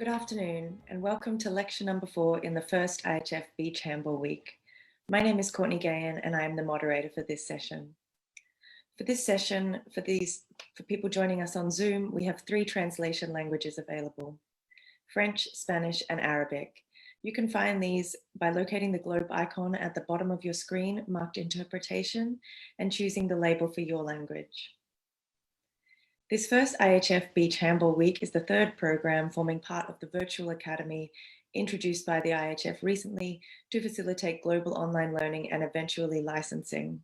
Good afternoon and welcome to lecture number 4 in the first IHF Beach Handball Week. My name is Courtney Gahan and I am the moderator for this session. For this session, for people joining us on Zoom, we have 3 translation languages available: French, Spanish and Arabic. You can find these by locating the globe icon at the bottom of your screen marked Interpretation and choosing the label for your language. This first IHF Beach Handball Week is the 3rd program forming part of the Virtual Academy introduced by the IHF recently to facilitate global online learning and eventually licensing.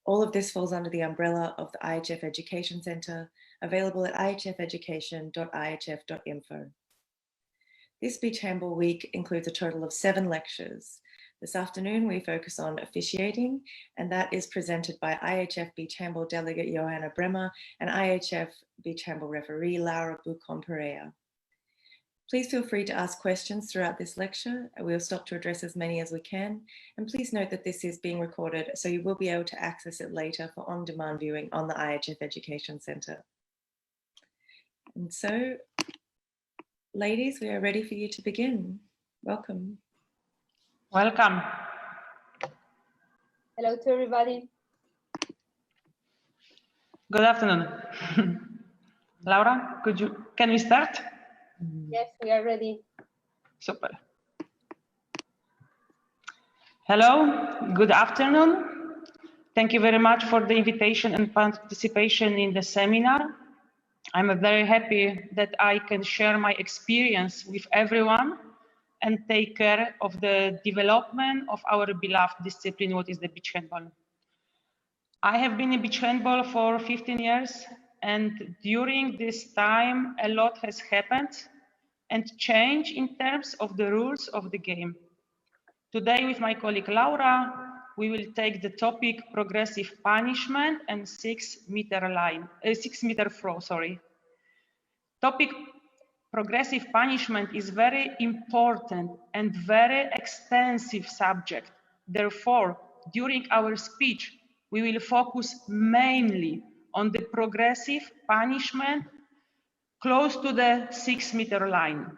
All of this falls under the umbrella of the IHF Education Centre, available at ihfeducation.ihf.info. This Beach Handball Week includes a total of 7 lectures. This afternoon, we focus on officiating, and that is presented by IHF Beach Handball Delegate Joanna Brehmer and IHF Beach Handball Referee Laura Buchón-Perea. Please feel free to ask questions throughout this lecture. We'll stop to address as many as we can. And please note that this is being recorded, so you will be able to access it later for on-demand viewing on the IHF Education Centre. And so, ladies, we are ready for you to begin. Welcome. Welcome. Hello to everybody. Good afternoon. Laura, can we start? Yes, we are ready. Super. Hello, good afternoon. Thank you very much for the invitation and participation in the seminar. I'm very happy that I can share my experience with everyone and take care of the development of our beloved discipline, what is the beach handball. I have been in beach handball for 15 years, and during this time, a lot has happened and changed in terms of the rules of the game. Today, with my colleague Laura, we will take the topic progressive punishment and 6-meter throw. Topic progressive punishment is very important and very extensive subject. Therefore, during our speech, we will focus mainly on the progressive punishment close to the 6-meter line.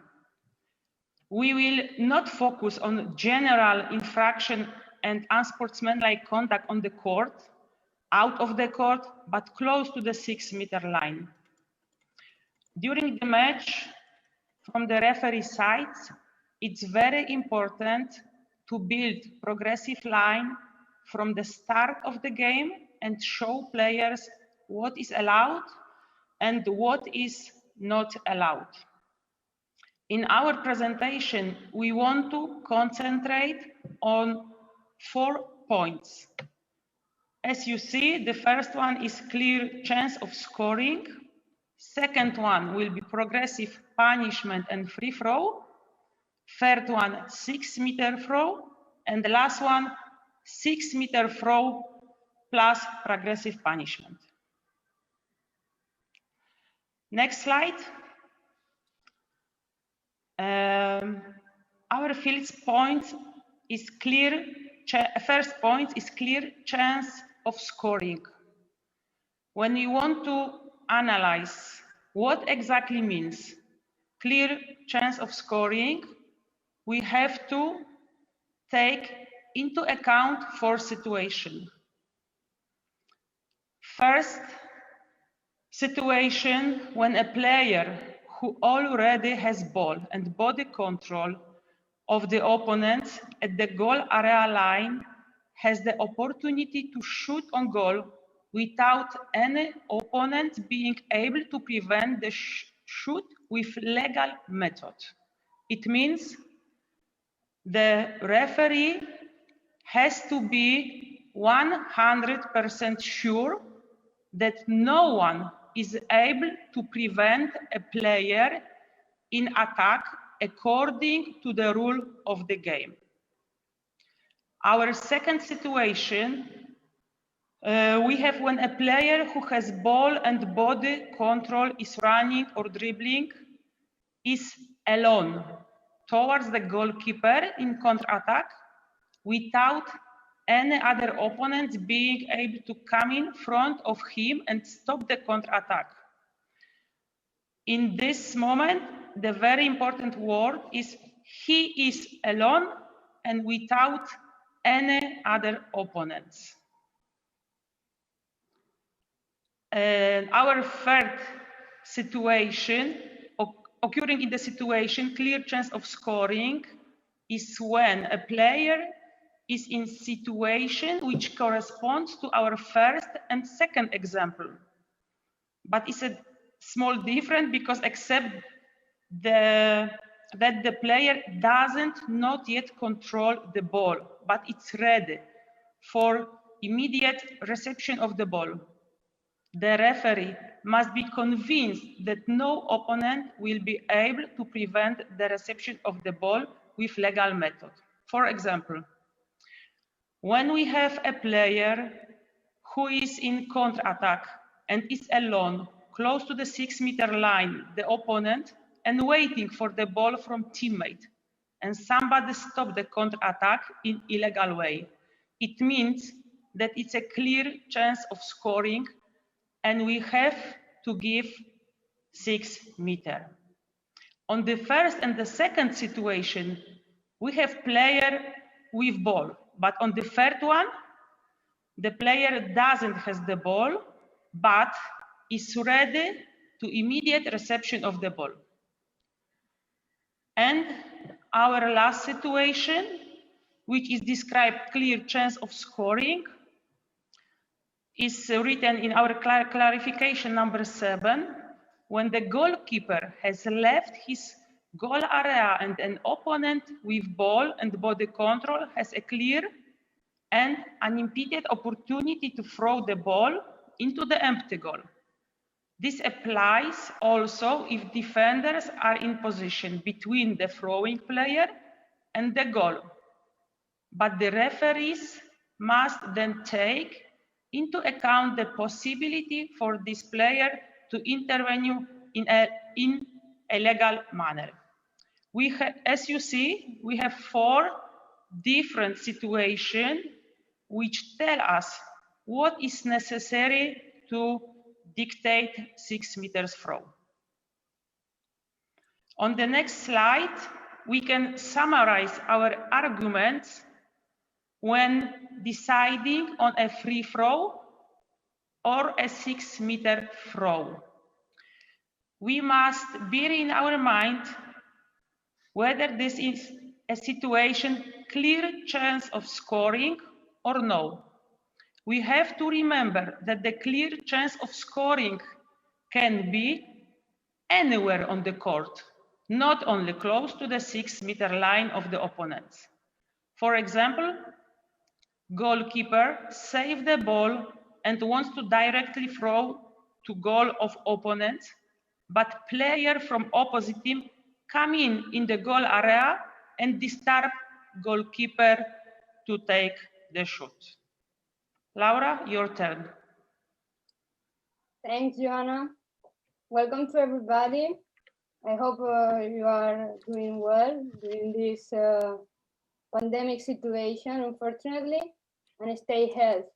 We will not focus on general infraction and unsportsmanlike conduct on the court, out of the court, but close to the 6-meter line. During the match, from the referee side, it's very important to build progressive line from the start of the game and show players what is allowed and what is not allowed. In our presentation, we want to concentrate on 4 points. As you see, the first one is clear chance of scoring. Second one will be progressive punishment and free throw. Third one, 6-meter throw. And the last one, 6-meter throw plus progressive punishment. Next slide. Our first point is clear chance of scoring. When you want to analyze what exactly means clear chance of scoring, we have to take into account 4 situations. First situation, when a player who already has ball and body control of the opponent at the goal area line has the opportunity to shoot on goal without any opponent being able to prevent the shoot with legal method. It means the referee has to be 100% sure that no one is able to prevent a player in attack according to the rule of the game. Our second situation, we have when a player who has ball and body control is running or dribbling is alone towards the goalkeeper in counter-attack without any other opponent being able to come in front of him and stop the counter-attack. In this moment, the very important word is he is alone and without any other opponents. And our third situation, occurring in the situation, clear chance of scoring, is when a player is in situation which corresponds to our first and second example. But it's a small difference because except that the player doesn't not yet control the ball, but it's ready for immediate reception of the ball. The referee must be convinced that no opponent will be able to prevent the reception of the ball with legal method. For example, when we have a player who is in counter-attack and is alone, close to the 6-meter line, the opponent, and waiting for the ball from teammate, and somebody stop the counter-attack in illegal way, it means that it's a clear chance of scoring, and we have to give 6 meters. On the first and the second situation, we have player with ball, but on the third one, the player doesn't have the ball, but is ready to immediate reception of the ball. And our last situation, which is described clear chance of scoring, is written in our clarification number 7, when the goalkeeper has left his goal area and an opponent with ball and body control has a clear and unimpeded opportunity to throw the ball into the empty goal. This applies also if defenders are in position between the throwing player and the goal. But the referees must then take into account the possibility for this player to intervene in a legal manner. As you see, we have 4 different situations which tell us what is necessary to dictate 6 meters throw. On the next slide, we can summarize our arguments when deciding on a free throw or a 6 meter throw. We must bear in our mind whether this is a situation clear chance of scoring or no. We have to remember that the clear chance of scoring can be anywhere on the court, not only close to the 6 meter line of the opponents. For example, goalkeeper saved the ball and wants to directly throw to goal of opponent, but player from opposite team come in the goal area and disturb goalkeeper to take the shot. Laura, your turn. Thanks, Joanna. Welcome to everybody. I hope you are doing well during this pandemic situation, unfortunately, and stay healthy.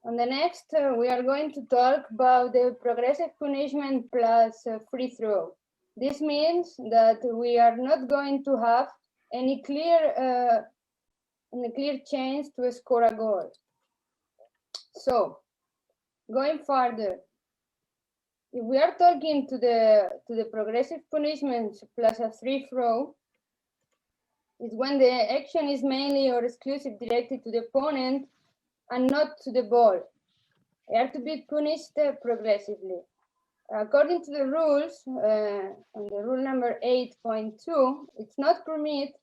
On the next, we are going to talk about the progressive punishment plus free throw. This means that we are not going to have any clear chance to score a goal. So, going further, if we are talking to the progressive punishments plus a free throw, is when the action is mainly or exclusively directed to the opponent and not to the ball. They are to be punished progressively. According to the rules, on the rule number 8.2, it's not permitted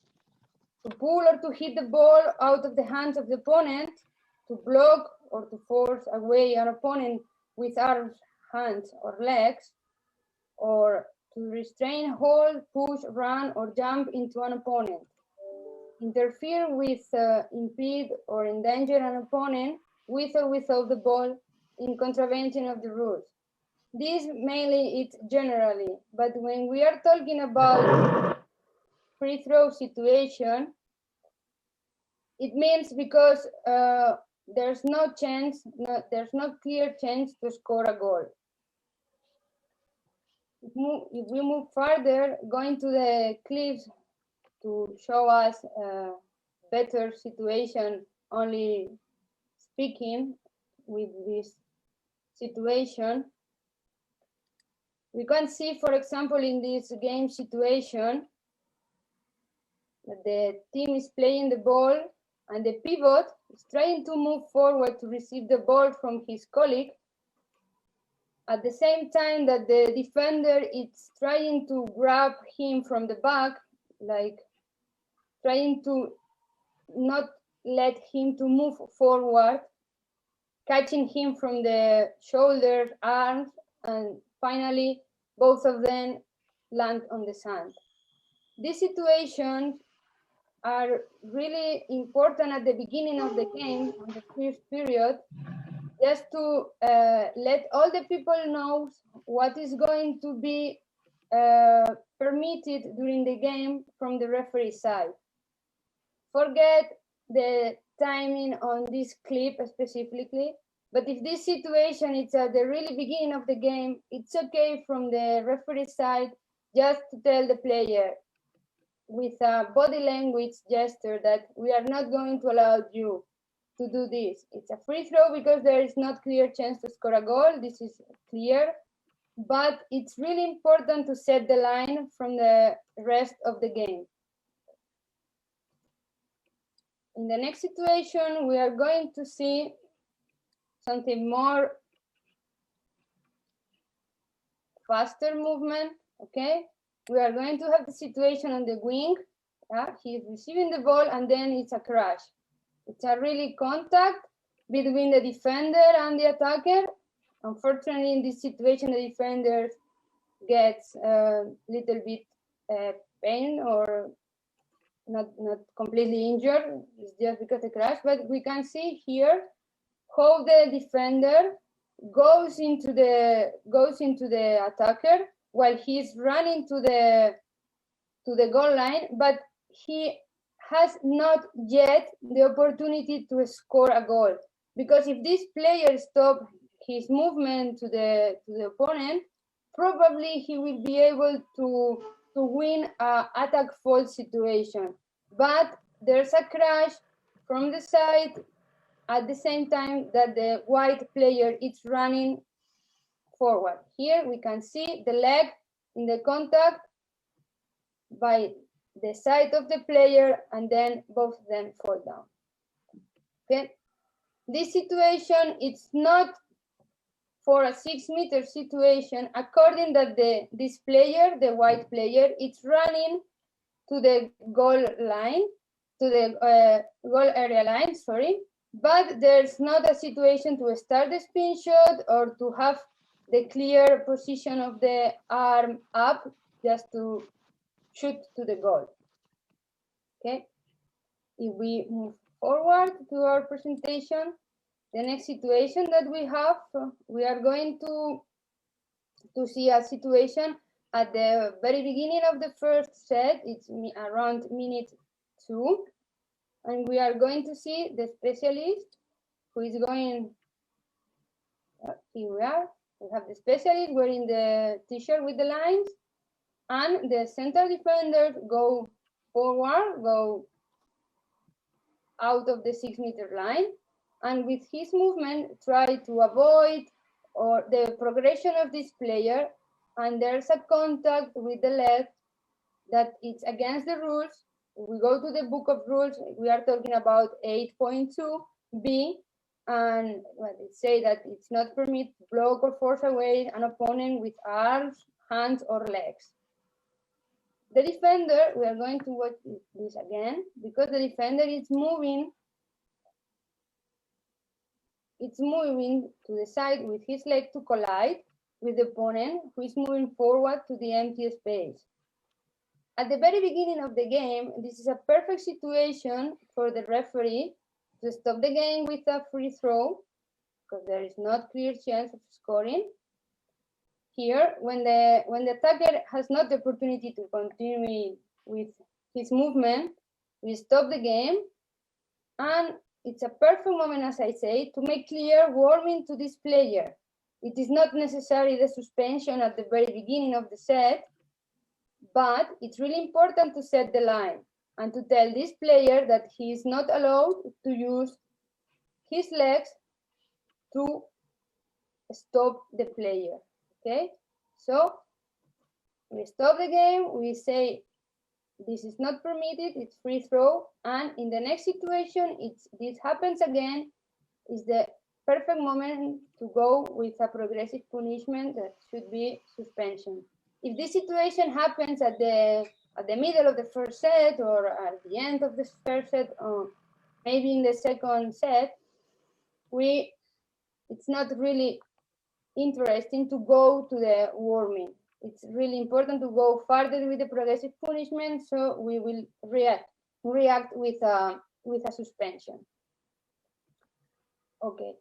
to pull or to hit the ball out of the hands of the opponent, to block or to force away an opponent with arms, hands, or legs, or to restrain, hold, push, run, or jump into an opponent. Interfere with, impede, or endanger an opponent with or without the ball in contravention of the rules. This mainly it's generally, but when we are talking about free throw situation, it means because there's no clear chance to score a goal. If we move further, going to the clips to show us a better situation, only speaking with this situation, we can see, for example, in this game situation, that the team is playing the ball and the pivot is trying to move forward to receive the ball from his colleague, at the same time that the defender is trying to grab him from the back, like trying to not let him to move forward, catching him from the shoulders, arms, and finally both of them land on the sand. These situations are really important at the beginning of the game, on the first period, just to let all the people know what is going to be permitted during the game from the referee side. Forget the timing on this clip specifically, but if this situation is at the really beginning of the game, it's okay from the referee side just to tell the player with a body language gesture that we are not going to allow you to do this. It's a free throw because there is not clear chance to score a goal. This is clear, but it's really important to set the line from the rest of the game. In the next situation, we are going to see something more faster movement, okay? We are going to have the situation on the wing. He is receiving the ball and then it's a crash. It's a really contact between the defender and the attacker. Unfortunately, in this situation, the defender gets a little bit pain or not completely injured. It's just because of the crash. But we can see here how the defender goes into the attacker while he's running to the goal line, but he has not yet the opportunity to score a goal, because if this player stops his movement to the opponent, probably he will be able to win an attack fault situation. But there's a crash from the side at the same time that the white player is running forward. Here we can see the leg in the contact by the side of the player, and then both of them fall down. Okay, this situation, it's not for a 6-meter situation, according that this player, the white player, it's running to the goal line, to the goal area line, sorry, but there's not a situation to start the spin shot or to have the clear position of the arm up just to shoot to the goal. Okay, if we move forward to our presentation, the next situation that we have, we are going to see a situation at the very beginning of the first set. It's around minute 2, and we are going to see the specialist who is going, here we are, we have the specialist wearing the t-shirt with the lines, and the center defenders go forward, go out of the 6-meter line, and with his movement try to avoid or the progression of this player, and there's a contact with the leg that it's against the rules. If we go to the book of rules, we are talking about 8.2b, and it say that it's not permitted to block or force away an opponent with arms, hands, or legs. The defender, we are going to watch this again, because the defender is moving. It's moving to the side with his leg to collide with the opponent, who is moving forward to the empty space. At the very beginning of the game, this is a perfect situation for the referee to stop the game with a free throw, because there is not clear chance of scoring. Here, when the attacker has not the opportunity to continue with his movement, we stop the game, and it's a perfect moment, as I say, to make clear warning to this player. It is not necessary the suspension at the very beginning of the set, but it's really important to set the line and to tell this player that he is not allowed to use his legs to stop the player. Okay, so we stop the game, we say this is not permitted, it's free throw, and in the next situation, this happens again, is the perfect moment to go with a progressive punishment that should be suspension. If this situation happens at the middle of the first set or at the end of the first set, or maybe in the second set, it's not really interesting to go to the warming. It's really important to go further with the progressive punishment, so we will react with a suspension. Okay.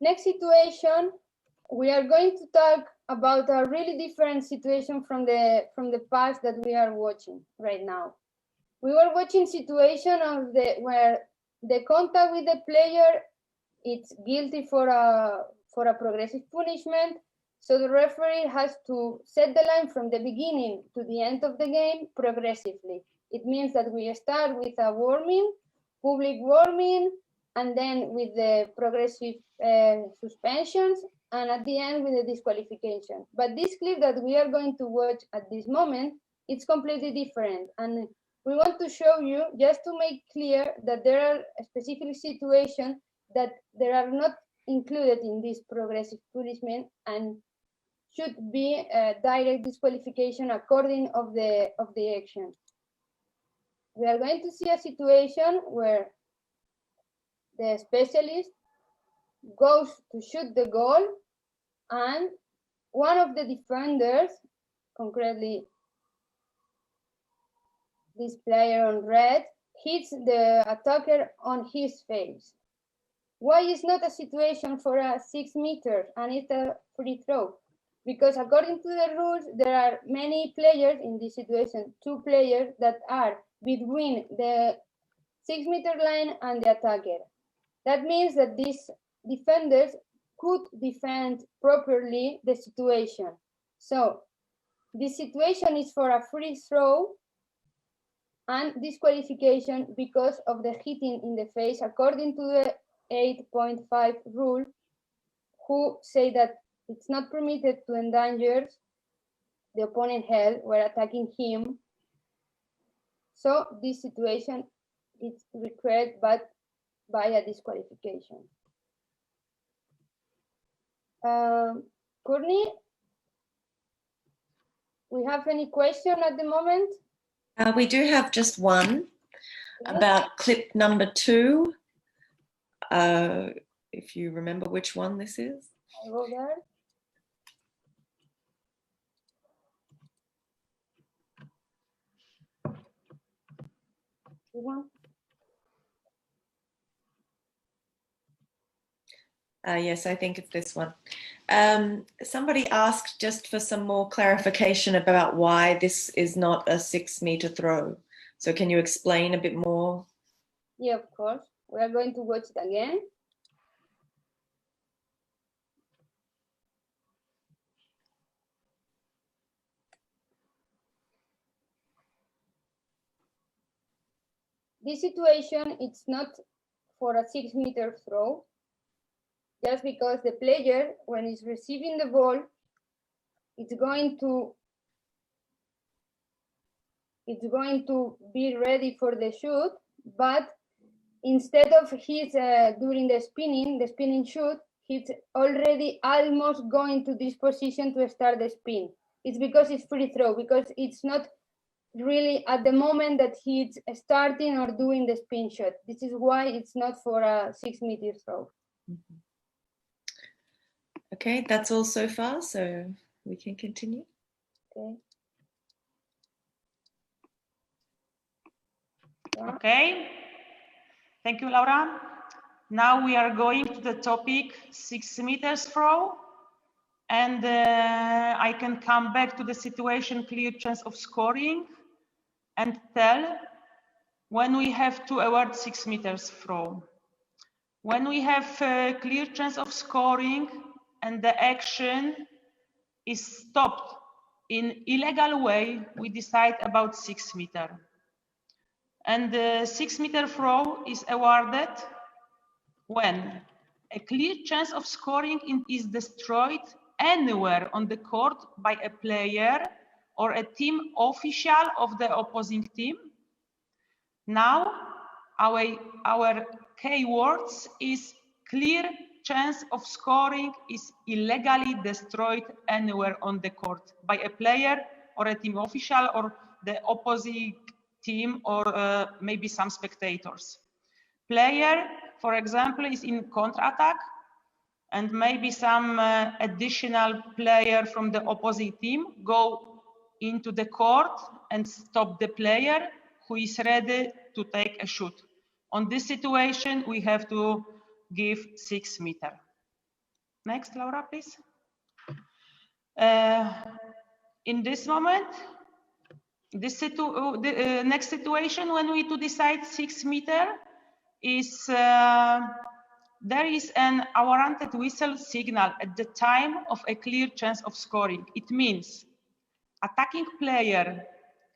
Next situation, we are going to talk about a really different situation from the past that we are watching right now. We were watching situation where the contact with the player, it's guilty for a progressive punishment. So the referee has to set the line from the beginning to the end of the game progressively. It means that we start with a warming, public warming, and then with the progressive suspensions, and at the end with the disqualification. But this clip that we are going to watch at this moment, it's completely different. And we want to show you, just to make clear, that there are specific situations that they are not included in this progressive punishment and should be a direct disqualification according of the action. We are going to see a situation where the specialist goes to shoot the goal, and one of the defenders, concretely this player on red, hits the attacker on his face. Why is not a situation for a 6 meters and it's a free throw? Because according to the rules, there are many players in this situation, 2 players that are between the 6-meter line and the attacker. That means that these defenders could defend properly the situation. So this situation is for a free throw and disqualification because of the hitting in the face, according to the 8.5 rule, who say that it's not permitted to endanger the opponent health while attacking him. So this situation is required but by a disqualification. Courtney, we have any question at the moment? We do have just one about clip number 2. If you remember which one this is. I'll go there. One. Yes, I think it's this one. Somebody asked just for some more clarification about why this is not a 6-meter throw. So can you explain a bit more? Yeah, of course. We are going to watch it again. This situation, it's not for a 6-meter throw, just because the player, when he's receiving the ball, it's going to be ready for the shoot, but instead of his during the spinning shoot, he's already almost going to this position to start the spin. It's because it's free throw, because it's not really at the moment that he's starting or doing the spin shot. This is why it's not for a 6-meter throw. Mm-hmm. Okay, that's all so far, so we can continue. Okay. Yeah. Okay. Thank you, Laura. Now we are going to the topic 6 meters throw. And I can come back to the situation clear chance of scoring and tell when we have to award 6 meters throw. When we have a clear chance of scoring and the action is stopped in illegal way, we decide about 6 meters. And the 6 meter throw is awarded when a clear chance of scoring is destroyed anywhere on the court by a player or a team official of the opposing team. Now, our keywords is clear chance of scoring is illegally destroyed anywhere on the court by a player or a team official or the opposite team or maybe some spectators. Player, for example, is in counter-attack and maybe some additional player from the opposite team go into the court and stop the player who is ready to take a shoot. On this situation, we have to give 6 meters. Next, Laura, please. In this moment, the next situation when we to decide 6 meters is there is an unwarranted whistle signal at the time of a clear chance of scoring. It means attacking player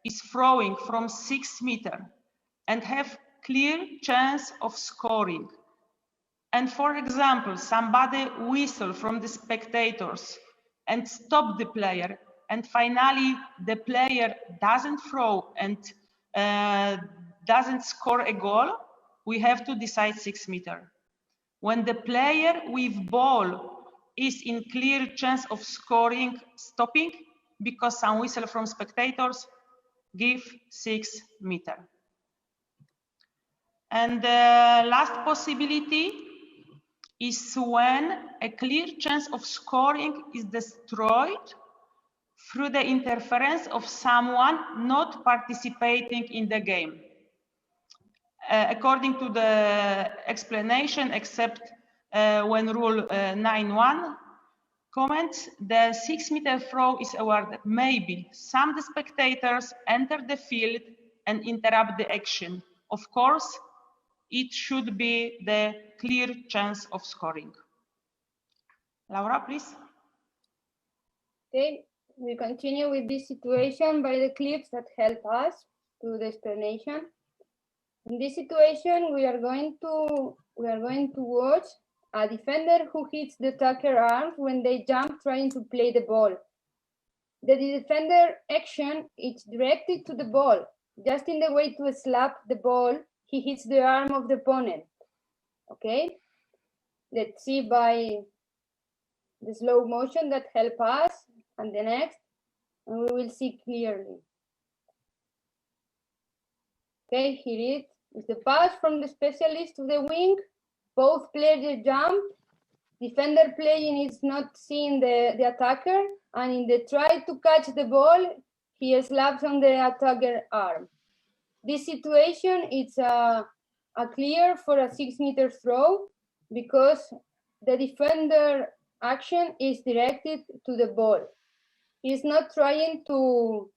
is throwing from 6 meters and have clear chance of scoring. And for example, somebody whistle from the spectators and stop the player, and finally the player doesn't throw and doesn't score a goal, we have to decide 6 meters. When the player with ball is in clear chance of scoring, stopping, because some whistle from spectators, give 6 meters. And the last possibility is when a clear chance of scoring is destroyed through the interference of someone not participating in the game. According to the explanation, except when rule 9.1 comments, the 6 meter throw is awarded. Maybe some of the spectators enter the field and interrupt the action. Of course, it should be the clear chance of scoring. Laura, please. Okay, we continue with this situation by the clips that help us to the explanation. In this situation, we are going to watch a defender who hits the attacker arm when they jump trying to play the ball. The defender action is directed to the ball. Just in the way to slap the ball, he hits the arm of the opponent. Okay, let's see by the slow motion that help us and the next, and we will see clearly. Okay, here it is the pass from the specialist to the wing. Both players jump. Defender playing is not seeing the attacker, and in the try to catch the ball, he slaps on the attacker arm. This situation is a clear for a 6 meter throw because the defender action is directed to the ball. He's not trying to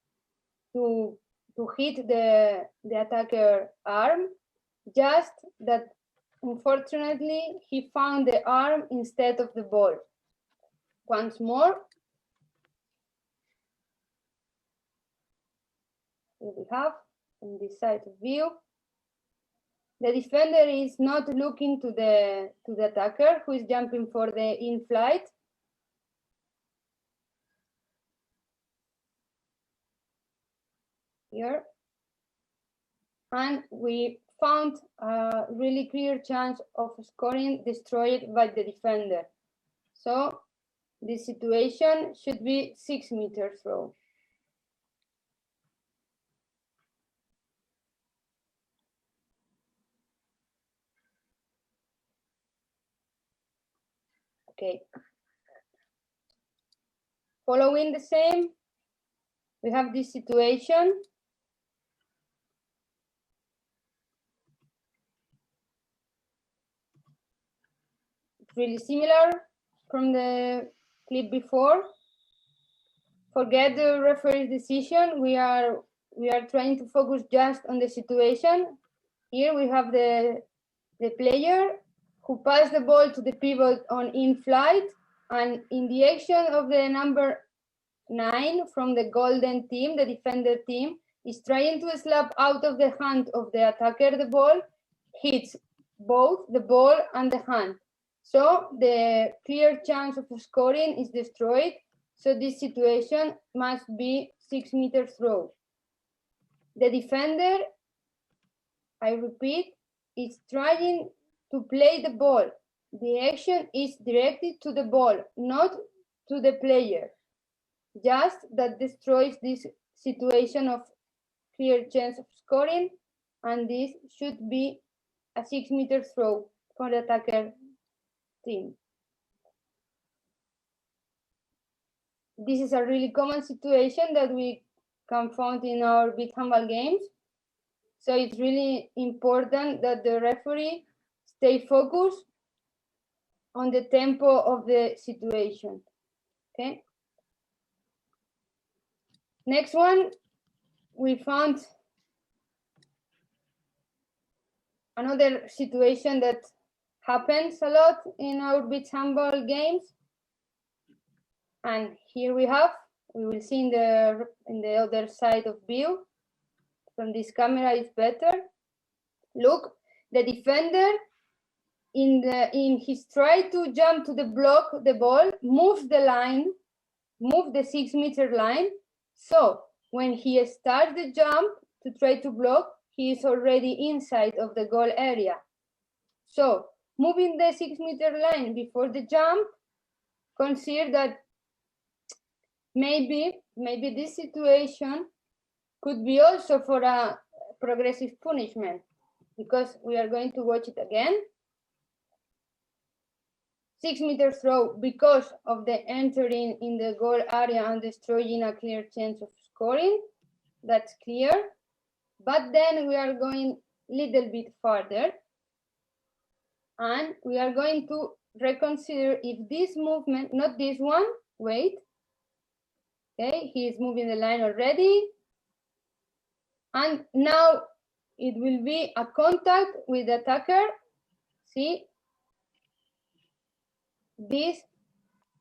hit the attacker arm, just that unfortunately he found the arm instead of the ball. Once more. Here we have on this side of view. The defender is not looking to the attacker who is jumping for the in-flight. Here. And we found a really clear chance of scoring destroyed by the defender. So this situation should be 6 meter throw. Okay. Following the same, we have this situation. It's really similar from the clip before. Forget the referee's decision. We are trying to focus just on the situation. Here we have the player who pass the ball to the pivot on in-flight, and in the action of the number 9 from the golden team, the defender team, is trying to slap out of the hand of the attacker the ball, hits both the ball and the hand. So the clear chance of scoring is destroyed. So this situation must be 6 meter throw. The defender, I repeat, is trying to play the ball. The action is directed to the ball, not to the player. Just that destroys this situation of clear chance of scoring, and this should be a 6 meter throw for the attacker team. This is a really common situation that we can find in our beach handball games. So it's really important that the referee stay focused on the tempo of the situation. Okay. Next one, we found another situation that happens a lot in our beach handball games. And here we will see in the other side of view. From this camera is better. Look, the defender in his try to jump to the block the ball, moves the 6 meter line. So when he starts the jump to try to block, he is already inside of the goal area. So moving the 6 meter line before the jump, consider that maybe this situation could be also for a progressive punishment, because we are going to watch it again. 6 meter throw because of the entering in the goal area and destroying a clear chance of scoring. That's clear. But then we are going a little bit further, and we are going to reconsider if this movement, not this one, wait. Okay, he is moving the line already. And now it will be a contact with the attacker. See, this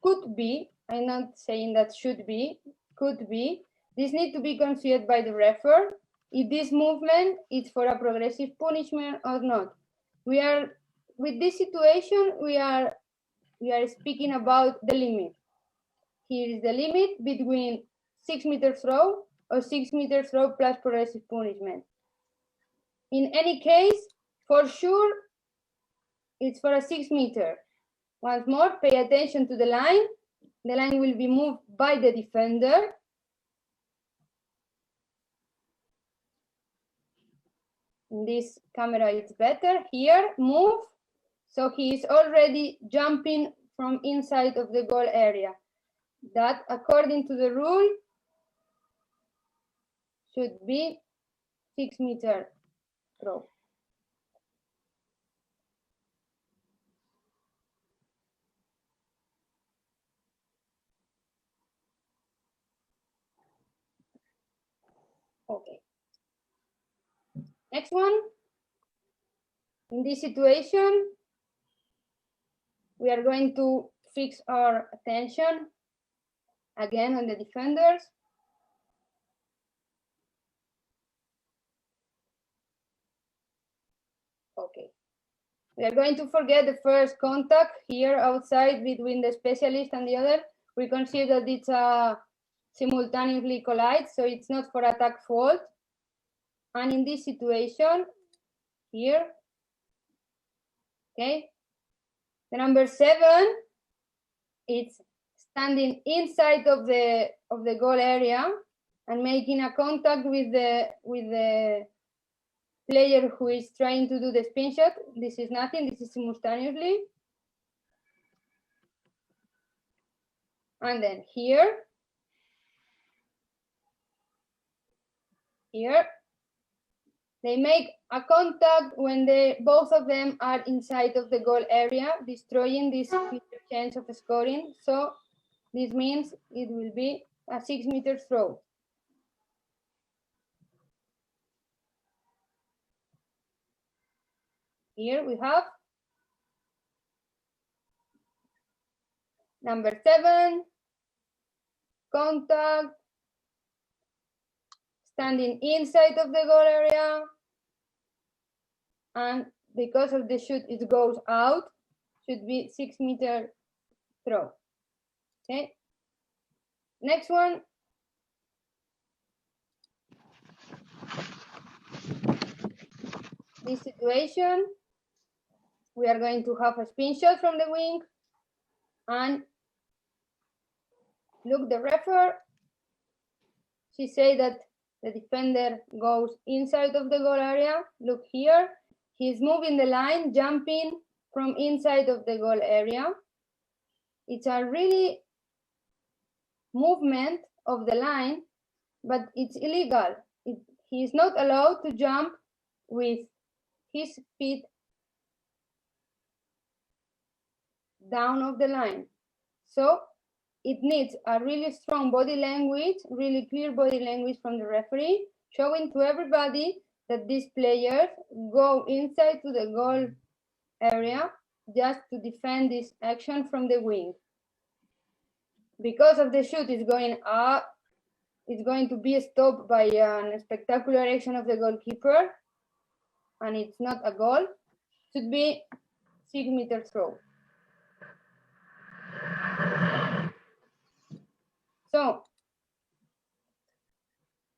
could be, I'm not saying that should be, could be. This needs to be considered by the referee if this movement is for a progressive punishment or not. We are, with this situation, we are speaking about the limit. Here is the limit between 6 meter throw or 6 meter throw plus progressive punishment. In any case, for sure, it's for a 6 meter. Once more, pay attention to the line. The line will be moved by the defender. In this camera, it's better. Here, move. So he is already jumping from inside of the goal area. That, according to the rule, should be 6 meter throw. Okay. Next one. In this situation, we are going to fix our attention again on the defenders. Okay. We are going to forget the first contact here outside between the specialist and the other. We consider that it's a simultaneously collide, so it's not for attack fault. And in this situation, here, okay, the number 7, it's standing inside of the goal area and making a contact with the player who is trying to do the spin shot. This is nothing, this is simultaneously. And then here, they make a contact when both of them are inside of the goal area, destroying this chance of scoring. So this means it will be a 6 meter throw. Here we have Number 7, contact, standing inside of the goal area, and because of the shoot it goes out, should be 6-meter throw. Okay. Next one. This situation, we are going to have a spin shot from the wing, and look, the referee, she said that the defender goes inside of the goal area. Look here, he's moving the line, jumping from inside of the goal area. It's a really movement of the line, but it's illegal. He is not allowed to jump with his feet down of the line. So it needs a really strong body language, really clear body language from the referee, showing to everybody that these players go inside to the goal area just to defend this action from the wing. Because of the shoot is going up, it's going to be stopped by a spectacular action of the goalkeeper, and it's not a goal. Should be 6-meter throw. So,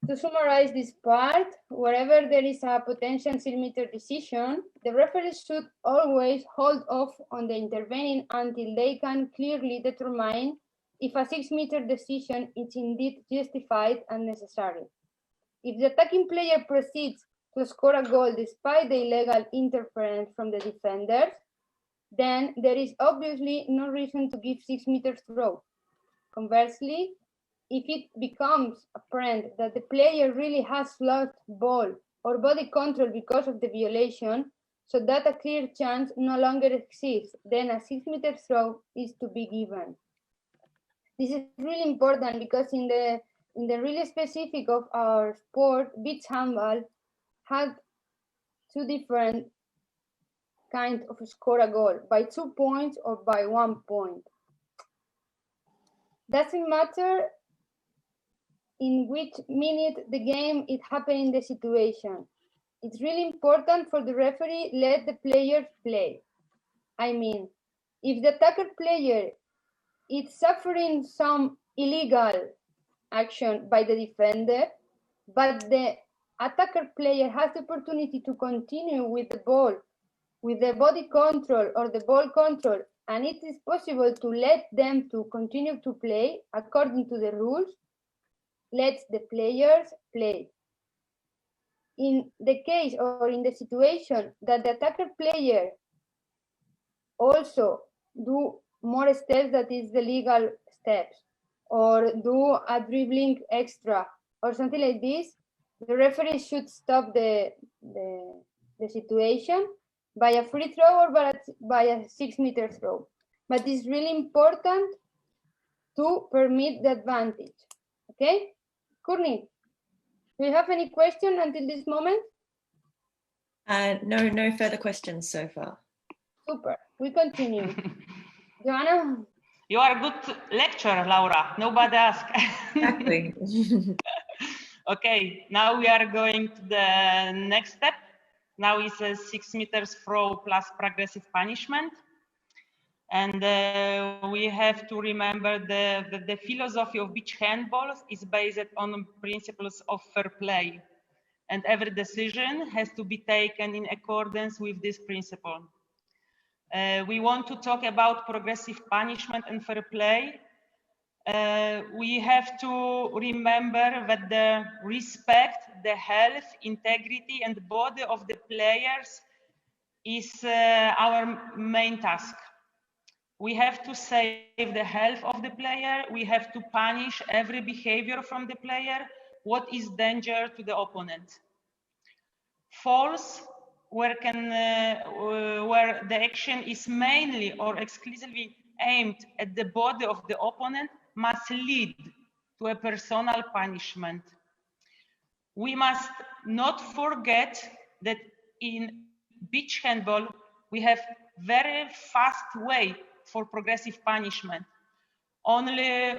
to summarize this part, wherever there is a potential 6-meter decision, the referee should always hold off on the intervening until they can clearly determine if a 6-meter decision is indeed justified and necessary. If the attacking player proceeds to score a goal despite the illegal interference from the defenders, then there is obviously no reason to give 6-meter throw. Conversely, if it becomes apparent that the player really has lost ball or body control because of the violation, so that a clear chance no longer exists, then a 6-meter throw is to be given. This is really important because in the really specific of our sport, beach handball had 2 different kinds of score a goal, by 2 points or by 1 point. Doesn't matter in which minute the game it happened in the situation. It's really important for the referee let the players play. I mean, if the attacker player is suffering some illegal action by the defender, but the attacker player has the opportunity to continue with the ball, with the body control or the ball control, and it is possible to let them to continue to play according to the rules, let the players play. In the case or in the situation that the attacker player also do more steps, that is the legal steps, or do a dribbling extra or something like this, the referee should stop the situation by a free throw or by a 6-meter throw. But it's really important to permit the advantage. Okay? Courtney, do you have any question until this moment? No further questions so far. Super. We continue. Joanna? You are a good lecturer, Laura. Nobody asked. Exactly. Okay, now we are going to the next step. Now it's a 6-meter throw plus progressive punishment. And we have to remember the philosophy of beach handball is based on principles of fair play. And every decision has to be taken in accordance with this principle. We want to talk about progressive punishment and fair play. We have to remember that the respect, the health, integrity, and body of the players is our main task. We have to save the health of the player. We have to punish every behavior from the player. What is danger to the opponent? False, where the action is mainly or exclusively aimed at the body of the opponent, must lead to a personal punishment. We must not forget that in beach handball, we have very fast way for progressive punishment. only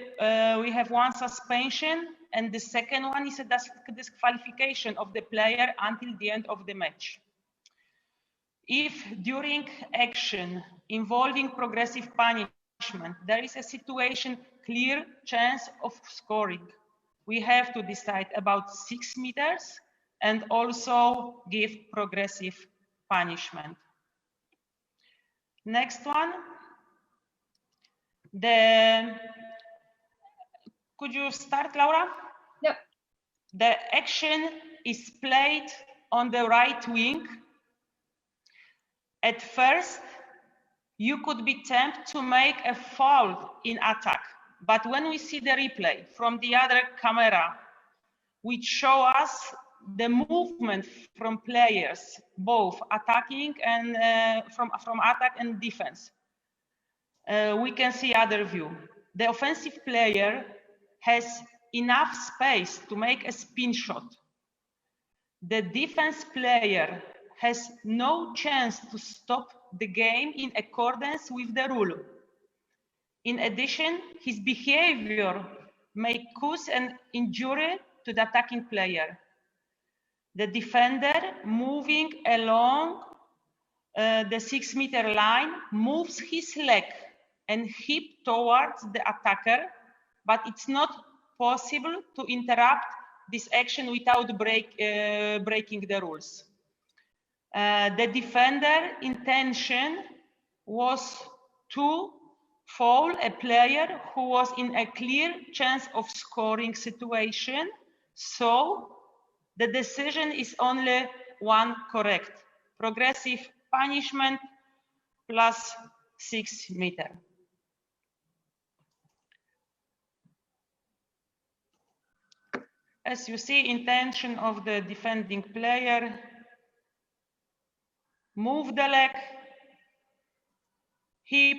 we have one suspension, and the second one is a disqualification of the player until the end of the match. If during action involving progressive punishment, there is a situation clear chance of scoring, we have to decide about 6 meters and also give progressive punishment. Next one. Could you start, Laura? Yep. The action is played on the right wing. At first, you could be tempted to make a foul in attack, but when we see the replay from the other camera, which show us the movement from players, both attacking and from attack and defense, we can see other view. The offensive player has enough space to make a spin shot. The defense player has no chance to stop the game in accordance with the rule. In addition, his behavior may cause an injury to the attacking player. The defender moving along the 6 meter line moves his leg and hip towards the attacker, but it's not possible to interrupt this action without breaking the rules. The defender intention was to foul a player who was in a clear chance of scoring situation, so the decision is only one correct: progressive punishment plus 6 meter. As you see, intention of the defending player: move the leg, hip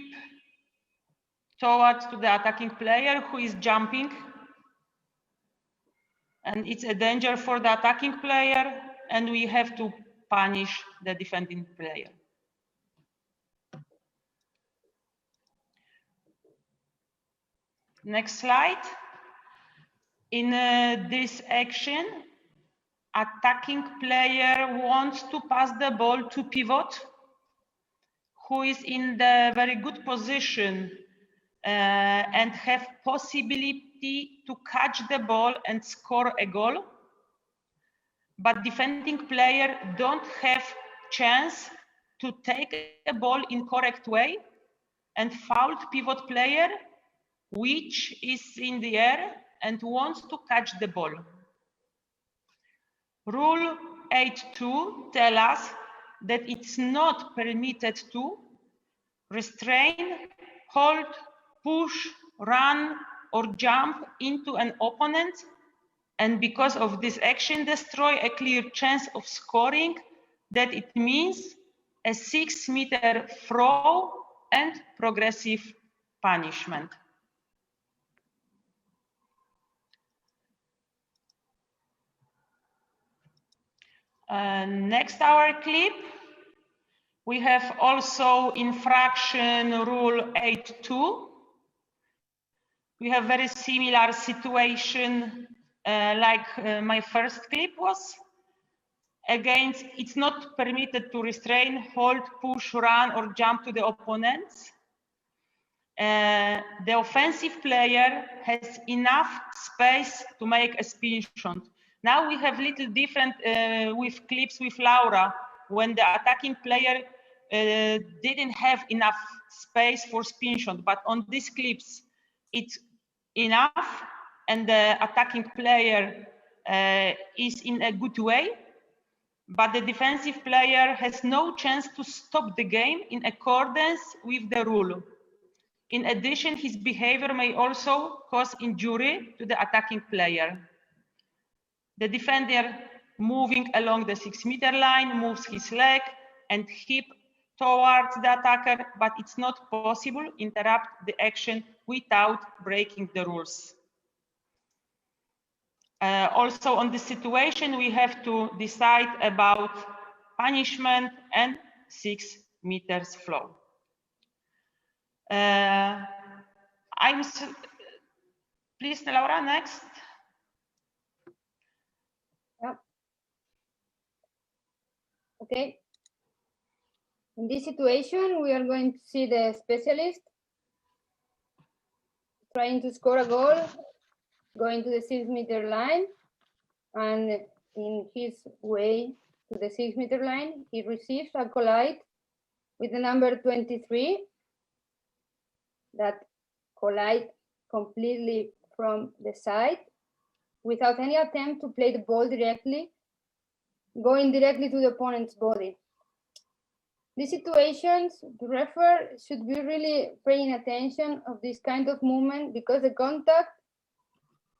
towards to the attacking player who is jumping, and it's a danger for the attacking player, and we have to punish the defending player. Next slide. In this action, attacking player wants to pass the ball to pivot, who is in the very good position and have possibility to catch the ball and score a goal. But defending player don't have chance to take a ball in correct way, and fouled pivot player, which is in the air and wants to catch the ball. Rule 8.2 tells us that it's not permitted to restrain, hold, push, run, or jump into an opponent, and because of this action destroy a clear chance of scoring, that it means a 6 meter throw and progressive punishment. Next our clip, we have also infraction rule 8.2. We have very similar situation like my first clip was. Again, it's not permitted to restrain, hold, push, run, or jump to the opponents. The offensive player has enough space to make a spin shot. Now we have little different with clips with Laura, when the attacking player didn't have enough space for spin shot, but on these clips it's enough, and the attacking player is in a good way, but the defensive player has no chance to stop the game in accordance with the rule. In addition, his behavior may also cause injury to the attacking player. The defender moving along the 6 meter line moves his leg and hip towards the attacker, but it's not possible to interrupt the action without breaking the rules. Also on this situation, we have to decide about punishment and 6 meters flow. I Please, Laura, next. Yeah. Okay. In this situation, we are going to see the specialist trying to score a goal, going to the 6-meter line, and in his way to the 6-meter line, he receives a collide with the number 23 that collide completely from the side without any attempt to play the ball directly, going directly to the opponent's body. These situations, the referee should be really paying attention of this kind of movement because the contact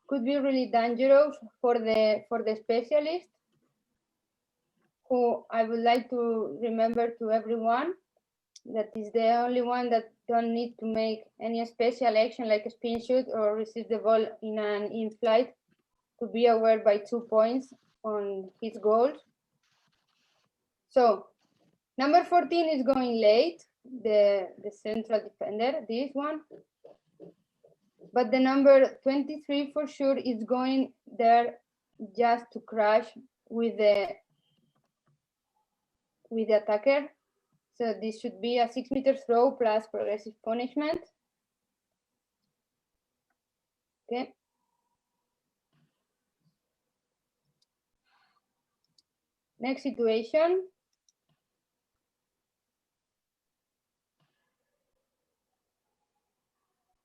could be really dangerous for the specialist, who I would like to remember to everyone that is the only one that don't need to make any special action like a spin shoot or receive the ball in an in-flight to be aware by 2 points on his goals. So number 14 is going late, the central defender, this one. But the number 23 for sure is going there just to crash with the attacker. So this should be a 6-meter throw plus progressive punishment. Okay. Next situation.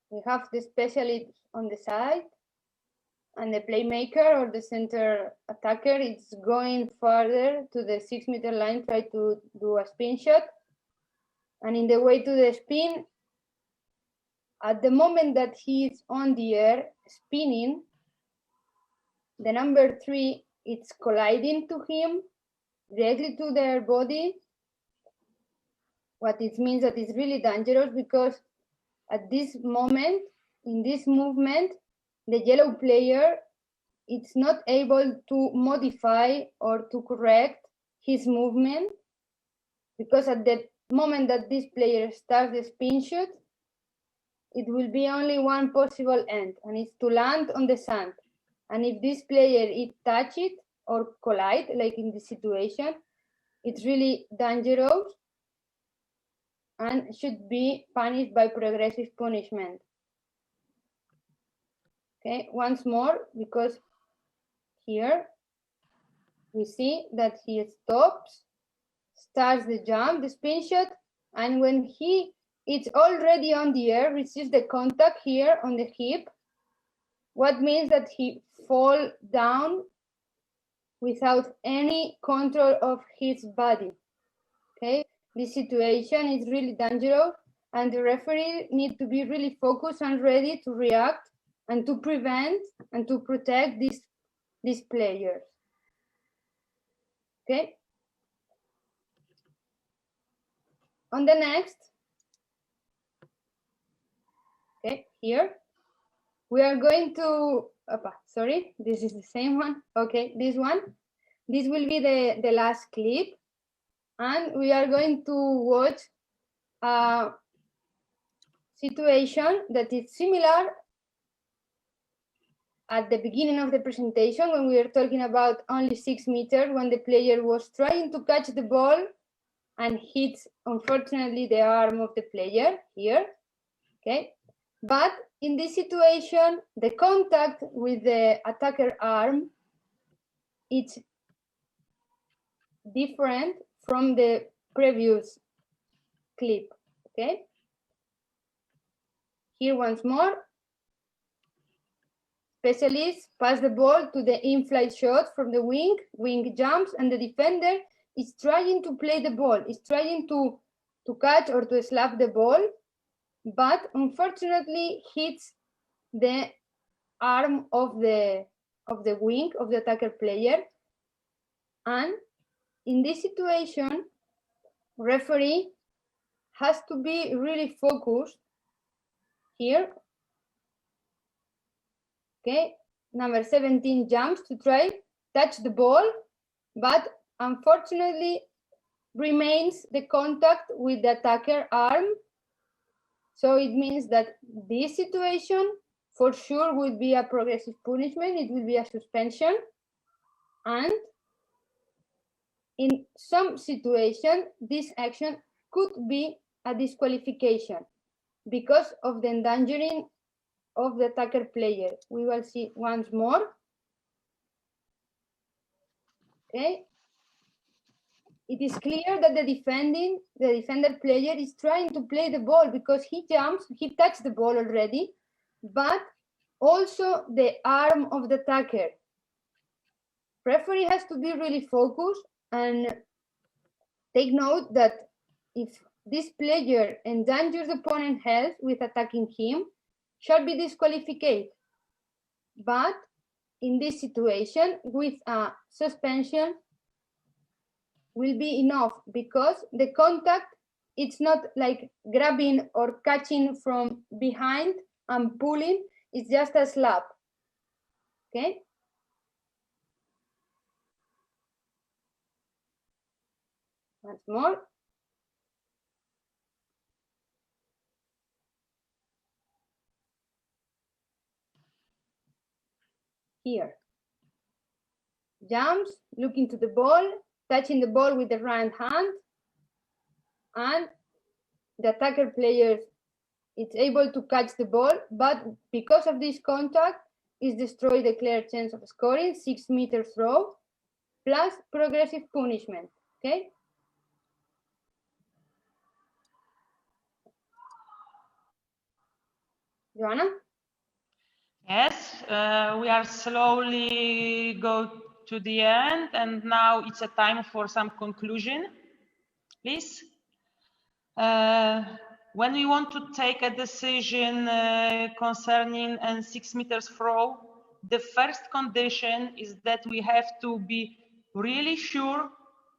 We have the specialist on the side, and the playmaker or the center attacker is going further to the 6-meter line, try to do a spin shot. And in the way to the spin, at the moment that he is on the air spinning, the number 3 is colliding to him directly to their body. What it means that it's really dangerous because at this moment, in this movement, the yellow player is not able to modify or to correct his movement, because at the moment that this player starts the spin shoot, it will be only one possible end, and it's to land on the sand. And if this player it touch it or collide, like in this situation, it's really dangerous and should be punished by progressive punishment. Okay, once more, because here we see that he stops, starts the jump, the spin shot, and when he is already on the air, receives the contact here on the hip, what means that he fall down without any control of his body. Okay, this situation is really dangerous, and the referee needs to be really focused and ready to react and to prevent and to protect these players. Okay. On the next, okay, here we are going to, sorry, this is the same one. Okay, this one. This will be the last clip, and we are going to watch a situation that is similar at the beginning of the presentation when we were talking about only 6 meters, when the player was trying to catch the ball and hits, unfortunately, the arm of the player here. Okay, but in this situation, the contact with the attacker arm, it's different from the previous clip. Okay, here once more, specialist pass the ball to the in-flight shot from the wing jumps, and the defender is trying to play the ball, is trying to catch or to slap the ball, but unfortunately hits the arm of the wing of the attacker player. And in this situation, referee has to be really focused here. Okay, number 17 jumps to try touch the ball, but unfortunately remains the contact with the attacker arm. So it means that this situation for sure would be a progressive punishment, it will be a suspension, and in some situation, this action could be a disqualification because of the endangering of the attacker player. We will see once more. Okay. It is clear that the defender player is trying to play the ball because he jumps, he touched the ball already, but also the arm of the attacker. Referee has to be really focused and take note that if this player endangers the opponent's health with attacking him, shall be disqualified. But in this situation, with a suspension, will be enough because the contact, it's not like grabbing or catching from behind and pulling, it's just a slap. Okay. Once more. Here. Jumps, looking to the ball, touching the ball with the right hand, and the attacker player is able to catch the ball, but because of this contact, is destroyed the clear chance of scoring, 6-meter throw, plus progressive punishment. Okay. Joanna? Yes, we are slowly go to the end, and now it's a time for some conclusion, please. When we want to take a decision concerning a 6-meter throw, the first condition is that we have to be really sure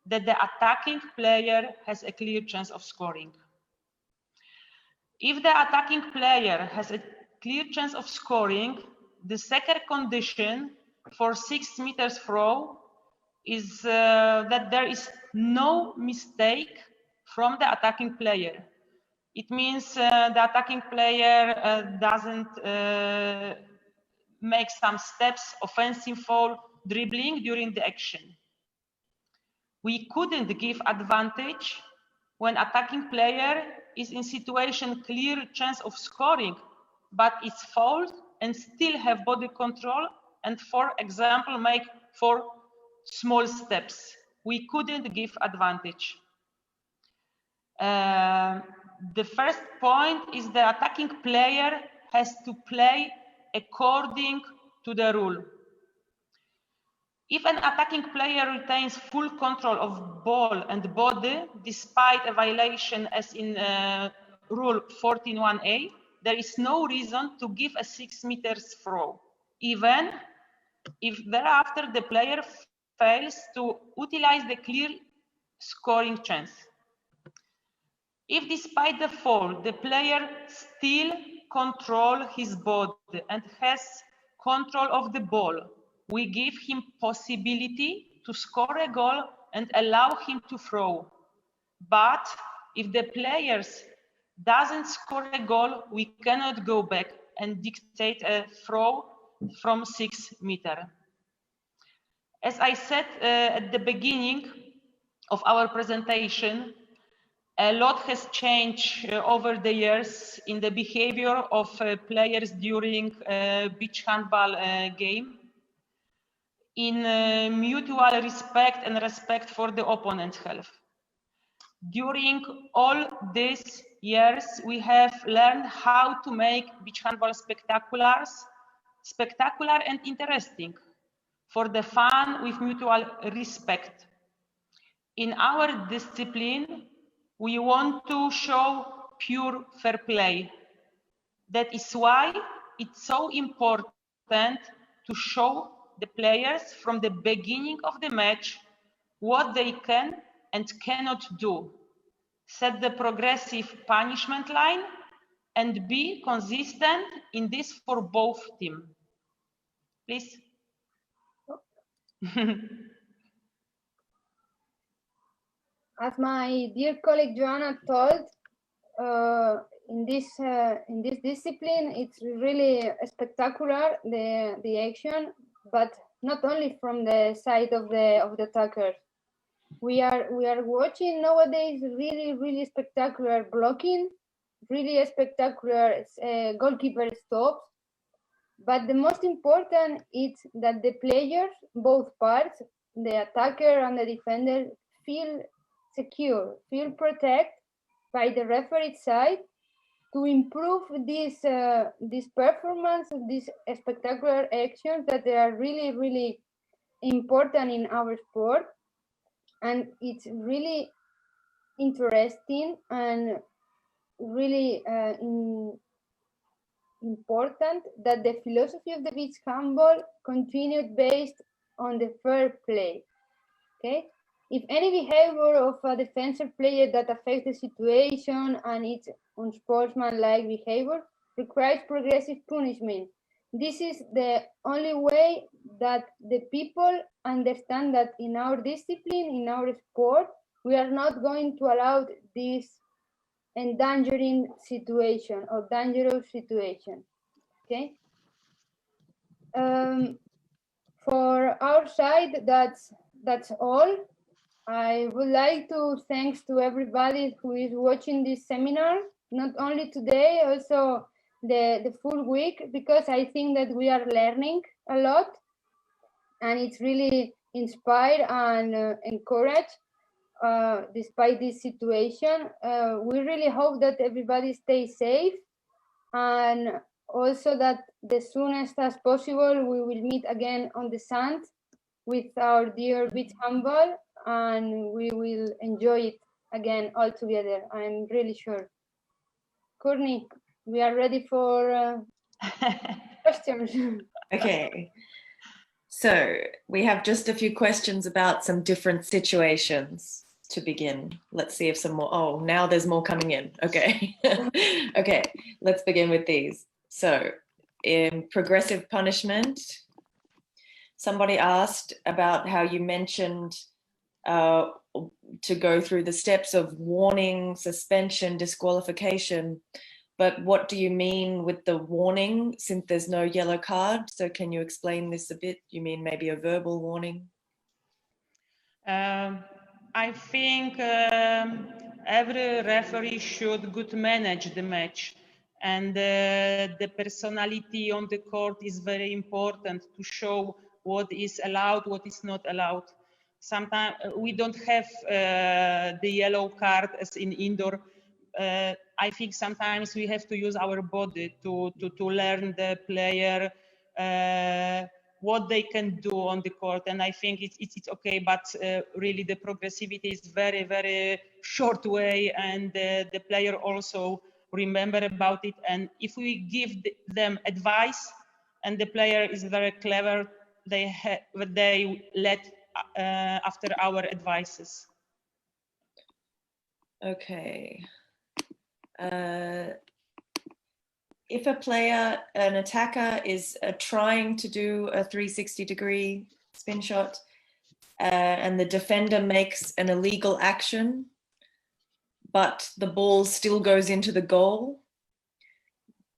that the attacking player has a clear chance of scoring. If the attacking player has a clear chance of scoring, the second condition for 6-meter throw is that there is no mistake from the attacking player. It means the attacking player doesn't make some steps, offensive foul, dribbling during the action. We couldn't give advantage when attacking player is in situation clear chance of scoring, but it's fouled and still have body control and, for example, make 4 small steps. We couldn't give advantage. The first point is the attacking player has to play according to the rule. If an attacking player retains full control of ball and body, despite a violation as in Rule 14.1a, there is no reason to give a 6-meter throw, even if thereafter the player fails to utilize the clear scoring chance. If despite the fall, the player still controls his body and has control of the ball, we give him possibility to score a goal and allow him to throw. But if the player doesn't score a goal, we cannot go back and dictate a throw from 6 meters. As I said at the beginning of our presentation, a lot has changed over the years in the behavior of players during beach handball game, in mutual respect and respect for the opponent's health. During all these years, we have learned how to make beach handball spectacular and interesting for the fun with mutual respect. In our discipline, we want to show pure fair play. That is why it's so important to show the players from the beginning of the match what they can and cannot do, set the progressive punishment line, and be consistent in this for both teams. Please. As my dear colleague Joanna told, in this discipline, it's really spectacular, the action, but not only from the side of the attacker. We are watching nowadays really spectacular blocking, really spectacular goalkeeper stops. But the most important is that the players, both parts, the attacker and the defender, feel secure, feel protected by the referee side to improve this performance, these spectacular actions that they are really important in our sport. And it's really interesting and really important that the philosophy of the beach handball continued based on the fair play. Okay, if any behavior of a defensive player that affects the situation and it's unsportsmanlike behavior requires progressive punishment. This is the only way that the people understand that in our discipline, in our sport, we are not going to allow this endangering situation or dangerous situation. Okay. For our side, that's all. I would like to thanks to everybody who is watching this seminar, not only today, also the full week, because I think that we are learning a lot, and it's really inspired and encouraged despite this situation. We really hope that everybody stays safe, and also that the soonest as possible we will meet again on the sand with our dear beach handball, and we will enjoy it again all together. I'm really sure. Courtney, we are ready for questions. Okay. So we have just a few questions about some different situations to begin. Let's see if some more, oh, now there's more coming in. Okay. Okay, let's begin with these. So in progressive punishment, somebody asked about how you mentioned to go through the steps of warning, suspension, disqualification, but what do you mean with the warning since there's no yellow card? So can you explain this a bit? You mean maybe a verbal warning? I think every referee should good manage the match, and the personality on the court is very important to show what is allowed, what is not allowed. Sometimes we don't have the yellow card as in indoor. I think sometimes we have to use our body to learn the player what they can do on the court, and I think it's okay, but really the progressivity is very short way, and the player also remember about it. And if we give them advice and the player is very clever, they let after our advices. Okay. If a player, an attacker is trying to do a 360-degree spin shot and the defender makes an illegal action, but the ball still goes into the goal,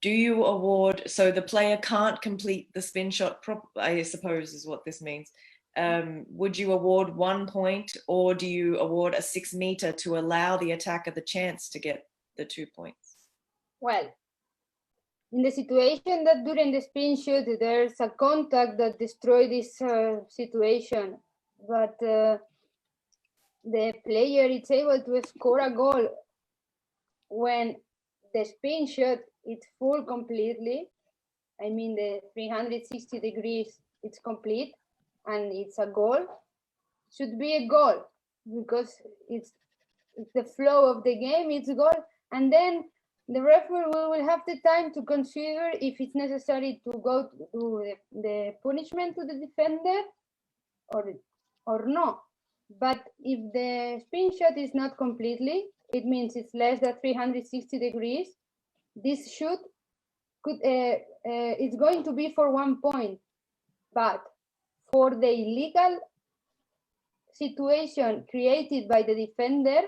do you award, so the player can't complete the spin shot, I suppose is what this means. Would you award 1 point, or do you award a 6 meter to allow the attacker the chance to get the 2 points? Well, in the situation that during the spin shoot, there's a contact that destroyed this situation, but the player is able to score a goal when the spin shot is full completely. I mean, the 360 degrees, it's complete, and it's a goal. Should be a goal because it's the flow of the game, it's goal, and then the referee will have the time to consider if it's necessary to go to the punishment to the defender or no. But if the spin shot is not completely, it means it's less than 360 degrees, this shoot could it's going to be for 1 point. But for the illegal situation created by the defender,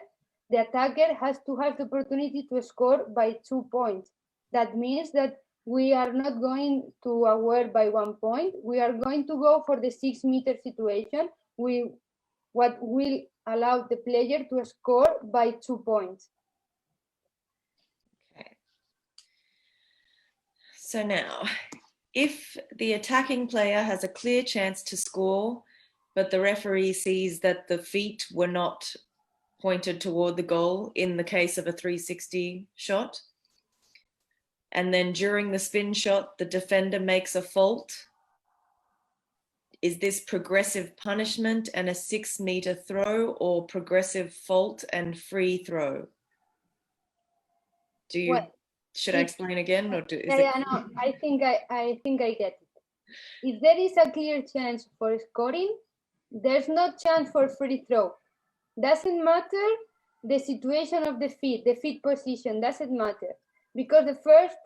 the attacker has to have the opportunity to score by 2 points. That means that we are not going to award by 1 point. We are going to go for the 6-meter situation. What will allow the player to score by 2 points. Okay. So now, if the attacking player has a clear chance to score, but the referee sees that the feet were not pointed toward the goal in the case of a 360 shot, and then during the spin shot, the defender makes a fault, is this progressive punishment and a 6-meter throw, or progressive fault and free throw? Should I explain again, or no, I think I get it. If there is a clear chance for scoring, there's no chance for free throw. Doesn't matter the situation of the feet position doesn't matter, because the first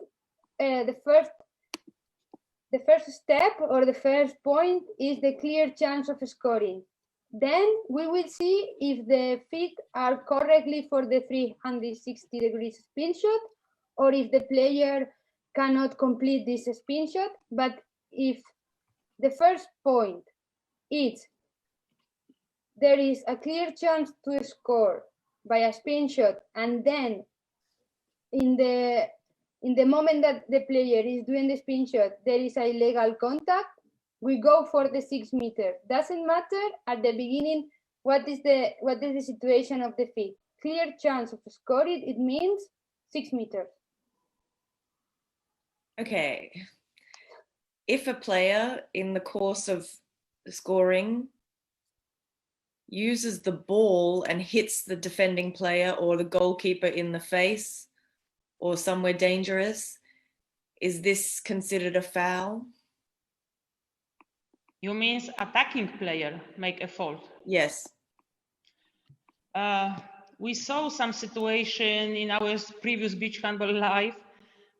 step or the first point is the clear chance of scoring. Then we will see if the feet are correctly for the 360 degrees spin shot, or if the player cannot complete this spin shot. But if the first point is there is a clear chance to score by a spin shot, and then in the moment that the player is doing the spin shot, there is a illegal contact, we go for the 6 meter. Doesn't matter at the beginning what is the situation of the feet. Clear chance of scoring, it means 6 meters. Okay. If a player in the course of scoring uses the ball and hits the defending player or the goalkeeper in the face or somewhere dangerous, is this considered a foul? You mean attacking player make a fault? Yes. We saw some situation in our previous beach handball life,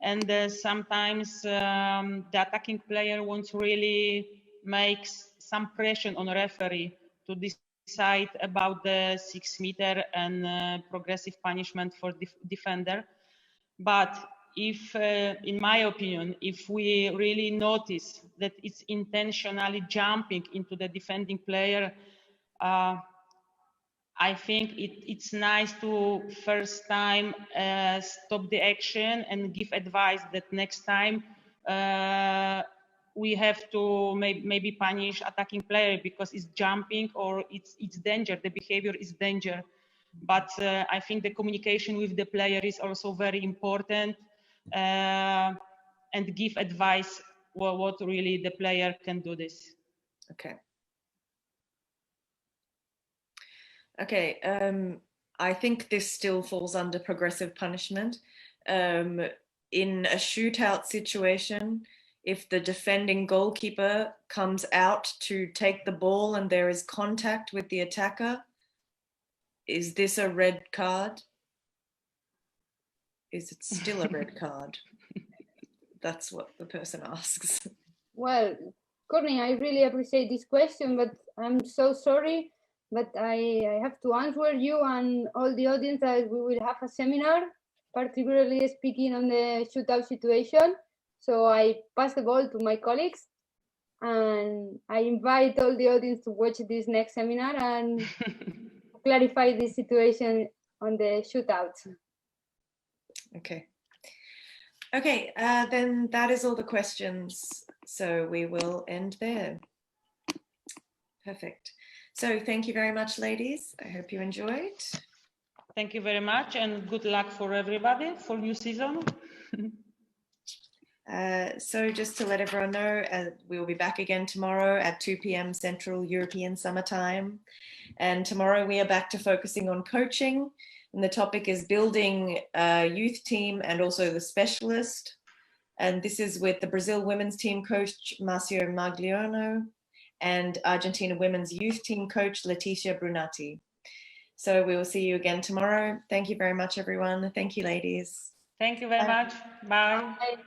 and sometimes the attacking player wants really make some pressure on referee to decide about the 6 meter and progressive punishment for defender. But if, in my opinion, if we really notice that it's intentionally jumping into the defending player, I think it's nice to first time stop the action and give advice that next time we have to maybe punish attacking player because it's jumping or it's danger, the behavior is danger. But I think the communication with the player is also very important, and give advice what really the player can do this. Okay. Okay, I think this still falls under progressive punishment. In a shootout situation, if the defending goalkeeper comes out to take the ball and there is contact with the attacker, is this a red card? Is it still a red card? That's what the person asks. Well, Courtney, I really appreciate this question, but I'm so sorry, but I have to answer you and all the audience that we will have a seminar, particularly speaking on the shootout situation. So I pass the ball to my colleagues, and I invite all the audience to watch this next seminar and clarify this situation on the shootouts. Okay. Okay, then that is all the questions. So we will end there. Perfect. So thank you very much, ladies. I hope you enjoyed. Thank you very much, and good luck for everybody for new season. So just to let everyone know, we will be back again tomorrow at 2 p.m. Central European Summer Time. And tomorrow we are back to focusing on coaching. And the topic is building a youth team and also the specialist. And this is with the Brazil women's team coach, Marcio Magliano, and Argentina women's youth team coach, Leticia Brunati. So we will see you again tomorrow. Thank you very much, everyone. Thank you, ladies. Thank you very much. Bye. Bye.